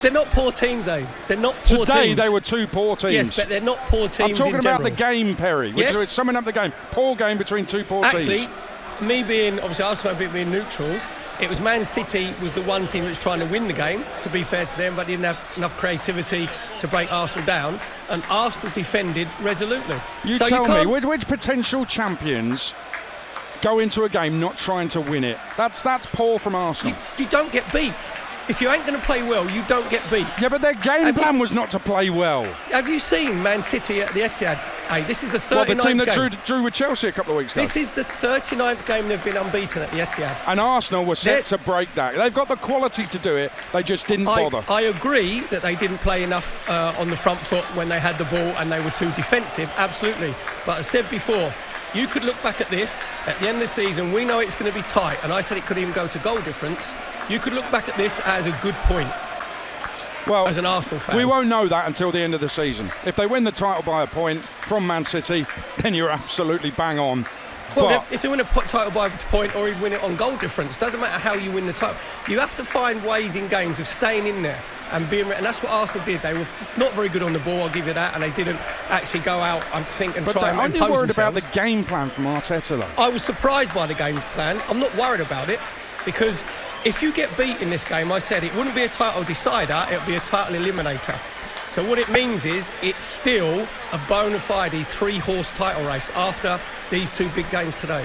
They're not poor teams, Aid. They're not poor teams. Today they were two poor teams. Yes, but they're not poor teams. I'm talking in about general. the game, Perry, which Yes. is summing up the game. Poor game between two poor teams. Actually, me being, obviously Arsenal being neutral, it was Man City was the one team that's trying to win the game, to be fair to them, but didn't have enough creativity to break Arsenal down, and Arsenal defended resolutely. You tell me, which potential champions go into a game not trying to win it? That's poor from Arsenal. You don't get beat. If you ain't going to play well, you don't get beat. Yeah, but their game plan was not to play well. Have you seen Man City at the Etihad? Hey, this is the 39th the team that game. drew with Chelsea a couple of weeks ago. This is the 39th game they've been unbeaten at the Etihad. And Arsenal were set to break that. They've got the quality to do it. They just didn't bother. I agree that they didn't play enough on the front foot when they had the ball and they were too defensive, absolutely. But I said before, you could look back at this, at the end of the season, we know it's going to be tight, and I said it could even go to goal difference. You could look back at this as a good point. Well, as an Arsenal fan, we won't know that until the end of the season. If they win the title by a point from Man City, then you're absolutely bang on. Well, if they win a title by a point or even win it on goal difference, doesn't matter how you win the title. You have to find ways in games of staying in there and being, and that's what Arsenal did. They were not very good on the ball, I'll give you that, and they didn't actually go out, I think, and try and impose themselves. Aren't you worried about the game plan from Arteta, though? I was surprised by the game plan. I'm not worried about it, because if you get beat in this game, I said it wouldn't be a title decider, it would be a title eliminator. So what it means is it's still a bona fide three-horse title race after these two big games today.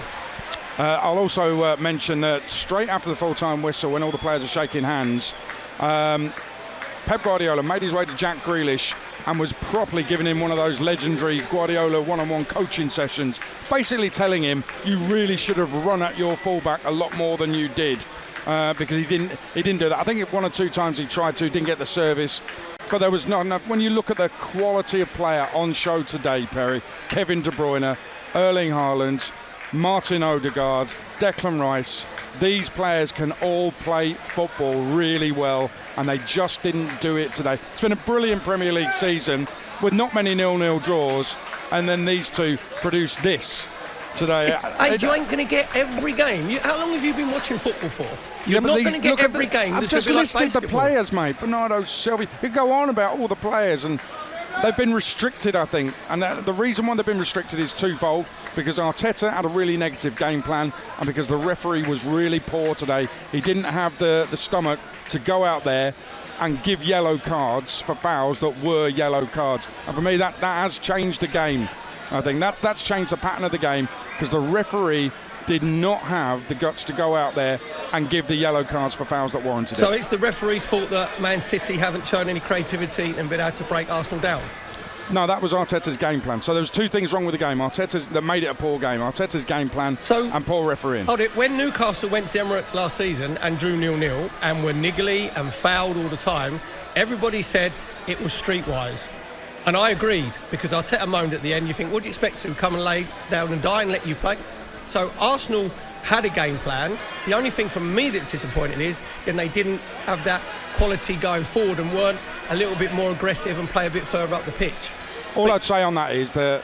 I'll also mention that straight after the full-time whistle, when all the players are shaking hands, Pep Guardiola made his way to Jack Grealish and was properly giving him one of those legendary Guardiola one-on-one coaching sessions, basically telling him you really should have run at your fullback a lot more than you did, because he didn't do that. I think one or two times he tried to, didn't get the service. But there was not enough. When you look at the quality of player on show today, Perry, Kevin De Bruyne, Erling Haaland, Martin Odegaard, Declan Rice, these players can all play football really well, and they just didn't do it today. It's been a brilliant Premier League season with not many 0-0 draws, and then these two produced this today. You ain't going to get every game. How long have you been watching football for? You're not going to get every game. I've just listed the players, mate. Bernardo Silva. You go on about all the players, and they've been restricted, I think. And the reason why they've been restricted is twofold. Because Arteta had a really negative game plan, and because the referee was really poor today. He didn't have the stomach to go out there and give yellow cards for fouls that were yellow cards. And for me, that has changed the game. I think that's changed the pattern of the game, because the referee did not have the guts to go out there and give the yellow cards for fouls that warranted it. So it's the referee's fault that Man City haven't shown any creativity and been able to break Arsenal down? No, that was Arteta's game plan. So there was two things wrong with the game. That made it a poor game. Arteta's game plan and poor refereeing. When Newcastle went to Emirates last season and drew 0-0 and were niggly and fouled all the time, everybody said it was streetwise. And I agreed, because Arteta moaned at the end. You think, what do you expect to come and lay down and die and let you play? So Arsenal had a game plan. The only thing for me that's disappointing is then they didn't have that quality going forward and weren't a little bit more aggressive and play a bit further up the pitch. All I'd say on that is that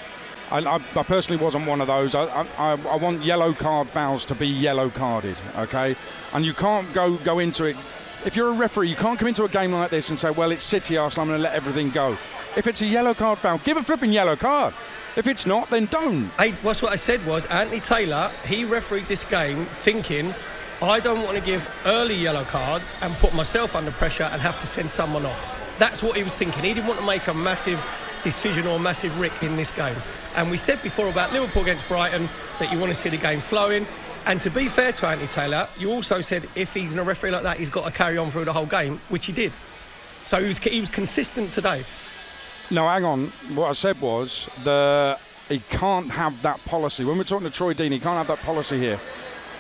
I personally wasn't one of those. I want yellow card fouls to be yellow carded, okay? And you can't go into it. If you're a referee, you can't come into a game like this and say, well, it's City, Arsenal, I'm going to let everything go. If it's a yellow card foul, give a flipping yellow card. If it's not, then don't. That's what I said was, Anthony Taylor, he refereed this game thinking, I don't want to give early yellow cards and put myself under pressure and have to send someone off. That's what he was thinking. He didn't want to make a massive decision or a massive rick in this game. And we said before about Liverpool against Brighton that you want to see the game flowing. And to be fair to Anthony Taylor, you also said if he's a referee like that, he's got to carry on through the whole game, which he did. So he was consistent today. No, hang on. What I said was he can't have that policy. When we're talking to Troy Deeney, he can't have that policy here,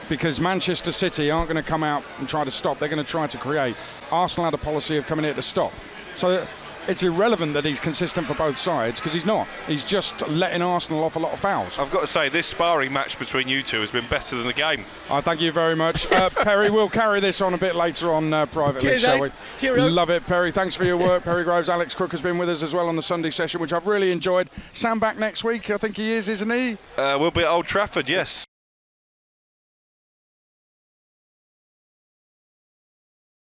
because Manchester City aren't going to come out and try to stop. They're going to try to create. Arsenal had a policy of coming here to stop. So it's irrelevant that he's consistent for both sides, because he's not. He's just letting Arsenal off a lot of fouls. I've got to say, this sparring match between you two has been better than the game. Thank you very much. Perry, we'll carry this on a bit later on privately, cheers, shall we? Cheers. Love it, Perry. Thanks for your work. Perry Groves, Alex Crook has been with us as well on the Sunday session, which I've really enjoyed. Sam back next week, I think he is, isn't he? We'll be at Old Trafford, yes.